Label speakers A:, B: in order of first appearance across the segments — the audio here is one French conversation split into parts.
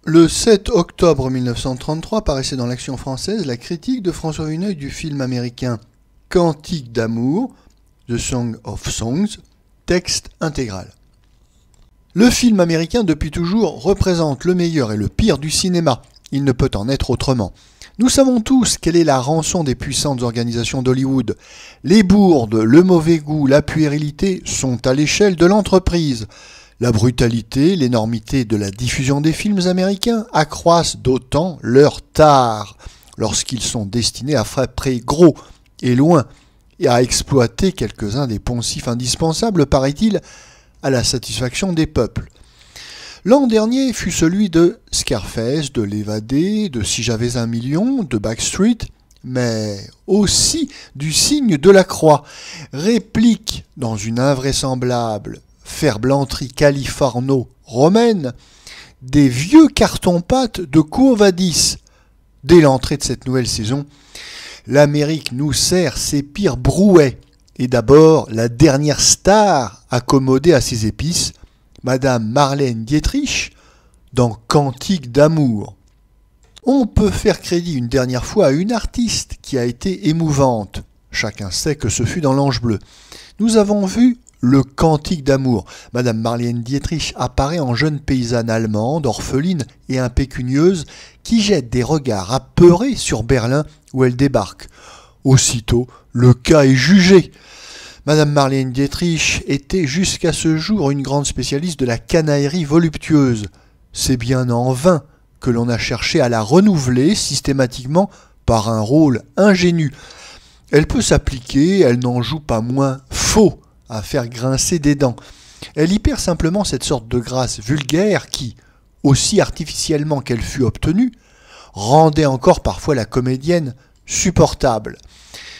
A: Le 7 octobre 1933 paraissait dans l'Action française la critique de François Huneuil du film américain Cantique d'amour, The Song of Songs, texte intégral. Le film américain depuis toujours représente le meilleur et le pire du cinéma. Il ne peut en être autrement. Nous savons tous quelle est la rançon des puissantes organisations d'Hollywood. Les bourdes, le mauvais goût, la puérilité sont à l'échelle de l'entreprise. La brutalité, l'énormité de la diffusion des films américains accroissent d'autant leur tare, lorsqu'ils sont destinés à frapper gros et loin, et à exploiter quelques-uns des poncifs indispensables, paraît-il, à la satisfaction des peuples. L'an dernier fut celui de Scarface, de L'Évadé, de Si j'avais un million, de Backstreet, mais aussi du Signe de la Croix, réplique dans une invraisemblable ferblanterie californo-romaine des vieux cartons-pâtes de Quo Vadis. Dès l'entrée de cette nouvelle saison, l'Amérique nous sert ses pires brouets, et d'abord la dernière star accommodée à ses épices, Madame Marlène Dietrich, dans Cantique d'amour. On peut faire crédit une dernière fois à une artiste qui a été émouvante. Chacun sait que ce fut dans l'Ange bleu. Nous avons vu le Cantique d'amour. Madame Marlène Dietrich apparaît en jeune paysanne allemande, orpheline et impécunieuse, qui jette des regards apeurés sur Berlin où elle débarque. Aussitôt, le cas est jugé. Madame Marlène Dietrich était jusqu'à ce jour une grande spécialiste de la canaillerie voluptueuse. C'est bien en vain que l'on a cherché à la renouveler systématiquement par un rôle ingénu. Elle peut s'appliquer, elle n'en joue pas moins faux à faire grincer des dents. Elle y perd simplement cette sorte de grâce vulgaire qui, aussi artificiellement qu'elle fut obtenue, rendait encore parfois la comédienne supportable.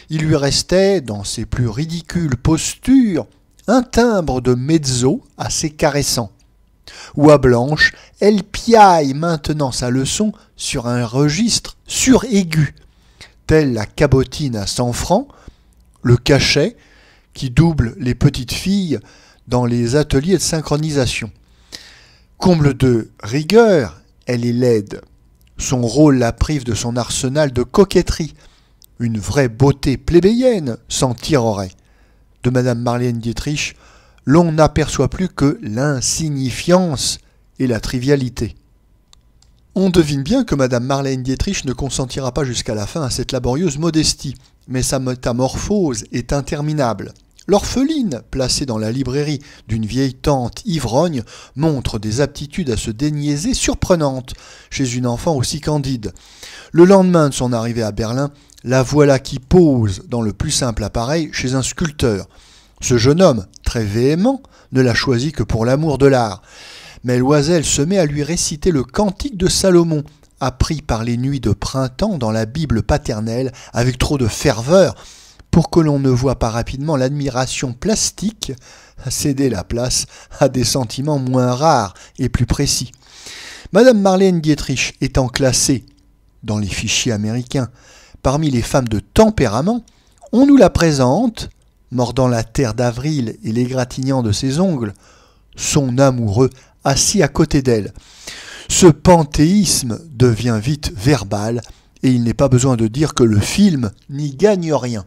A: Il lui restait, dans ses plus ridicules postures, un timbre de mezzo assez caressant. Oie blanche, elle piaille maintenant sa leçon sur un registre suraigu, telle la cabotine à 100 francs, le cachet qui double les petites filles dans les ateliers de synchronisation. Comble de rigueur, elle est laide. Son rôle la prive de son arsenal de coquetterie. Une vraie beauté plébéienne s'en tirerait. De Madame Marlène Dietrich, l'on n'aperçoit plus que l'insignifiance et la trivialité. On devine bien que Madame Marlène Dietrich ne consentira pas jusqu'à la fin à cette laborieuse modestie, mais sa métamorphose est interminable. L'orpheline, placée dans la librairie d'une vieille tante ivrogne, montre des aptitudes à se déniaiser surprenantes chez une enfant aussi candide. Le lendemain de son arrivée à Berlin, la voilà qui pose dans le plus simple appareil chez un sculpteur. Ce jeune homme, très véhément, ne l'a choisi que pour l'amour de l'art. Mais Loisel se met à lui réciter le Cantique de Salomon, appris par les nuits de printemps dans la Bible paternelle avec trop de ferveur, pour que l'on ne voie pas rapidement l'admiration plastique céder la place à des sentiments moins rares et plus précis. Madame Marlène Dietrich étant classée, dans les fichiers américains, parmi les femmes de tempérament, on nous la présente, mordant la terre d'avril et l'égratignant de ses ongles, son amoureux assis à côté d'elle. Ce panthéisme devient vite verbal, et il n'est pas besoin de dire que le film n'y gagne rien.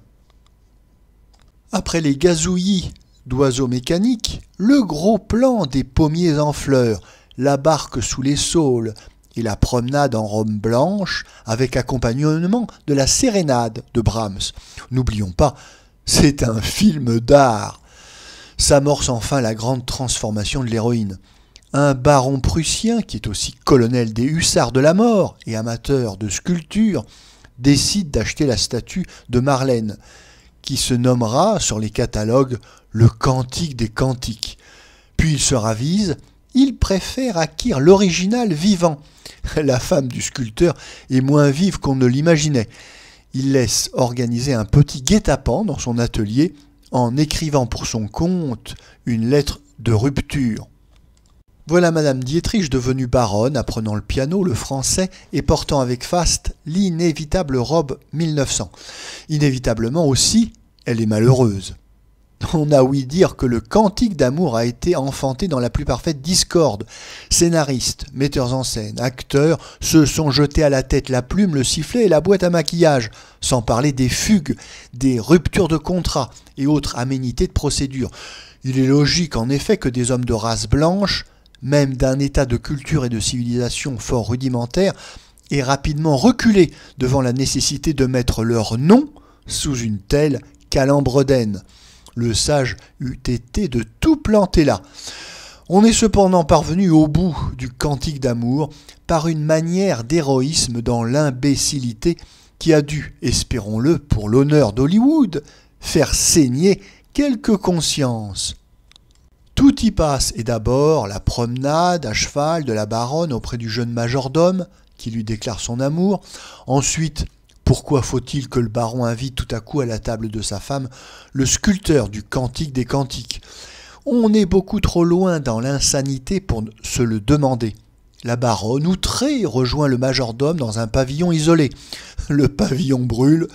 A: Après les gazouillis d'oiseaux mécaniques, le gros plan des pommiers en fleurs, la barque sous les saules et la promenade en robe blanche avec accompagnement de la sérénade de Brahms. N'oublions pas, c'est un film d'art. S'amorce enfin la grande transformation de l'héroïne. Un baron prussien, qui est aussi colonel des hussards de la mort et amateur de sculpture, décide d'acheter la statue de Marlène, qui se nommera sur les catalogues le Cantique des Cantiques. Puis il se ravise, il préfère acquérir l'original vivant. La femme du sculpteur est moins vive qu'on ne l'imaginait. Il laisse organiser un petit guet-apens dans son atelier en écrivant pour son compte une lettre de rupture. Voilà Madame Dietrich devenue baronne, apprenant le piano, le français et portant avec faste l'inévitable robe 1900. Inévitablement aussi, elle est malheureuse. On a ouï dire que le cantique d'amour a été enfanté dans la plus parfaite discorde. Scénaristes, metteurs en scène, acteurs se sont jetés à la tête la plume, le sifflet et la boîte à maquillage, sans parler des fugues, des ruptures de contrat et autres aménités de procédure. Il est logique en effet que des hommes de race blanche, même d'un état de culture et de civilisation fort rudimentaire, aient rapidement reculé devant la nécessité de mettre leur nom sous une telle calembredaine. Le sage eût été de tout planter là. On est cependant parvenu au bout du cantique d'amour par une manière d'héroïsme dans l'imbécilité qui a dû, espérons-le pour l'honneur d'Hollywood, faire saigner quelques consciences. Tout y passe, et d'abord la promenade à cheval de la baronne auprès du jeune majordome qui lui déclare son amour. Ensuite, pourquoi faut-il que le baron invite tout à coup à la table de sa femme le sculpteur du Cantique des Cantiques? On est beaucoup trop loin dans l'insanité pour se le demander. La baronne, outrée, rejoint le majordome dans un pavillon isolé. Le pavillon brûle,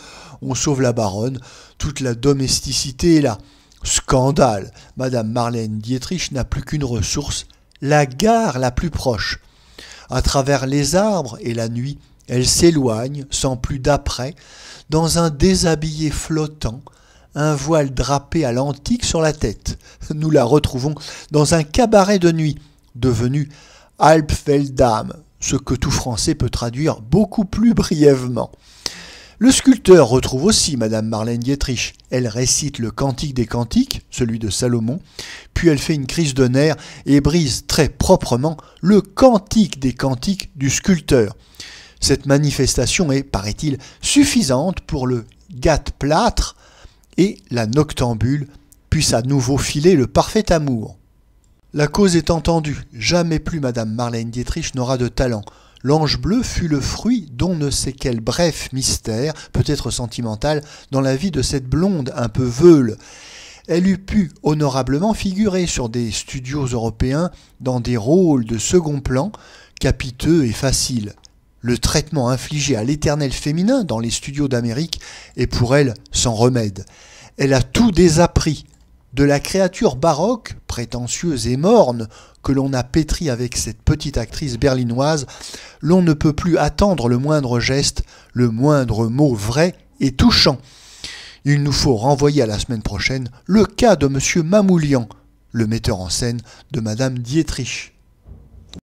A: on sauve la baronne, toute la domesticité est là. Scandale! Madame Marlène Dietrich n'a plus qu'une ressource, la gare la plus proche. À travers les arbres et la nuit, elle s'éloigne, sans plus d'apprêt, dans un déshabillé flottant, un voile drapé à l'antique sur la tête. Nous la retrouvons dans un cabaret de nuit, devenu Alpfeldam, ce que tout Français peut traduire beaucoup plus brièvement. Le sculpteur retrouve aussi Madame Marlène Dietrich. Elle récite le Cantique des Cantiques, celui de Salomon, puis elle fait une crise de nerfs et brise très proprement le Cantique des Cantiques du sculpteur. Cette manifestation est, paraît-il, suffisante pour le gâte-plâtre et la noctambule puisse à nouveau filer le parfait amour. La cause est entendue, jamais plus Madame Marlène Dietrich n'aura de talent. L'ange bleu fut le fruit d'on ne sait quel bref mystère, peut-être sentimental, dans la vie de cette blonde un peu veule. Elle eût pu honorablement figurer sur des studios européens dans des rôles de second plan, capiteux et faciles. Le traitement infligé à l'éternel féminin dans les studios d'Amérique est pour elle sans remède. Elle a tout désappris. De la créature baroque, prétentieuse et morne, que l'on a pétrie avec cette petite actrice berlinoise, l'on ne peut plus attendre le moindre geste, le moindre mot vrai et touchant. Il nous faut renvoyer à la semaine prochaine le cas de M. Mamoulian, le metteur en scène de Madame Dietrich.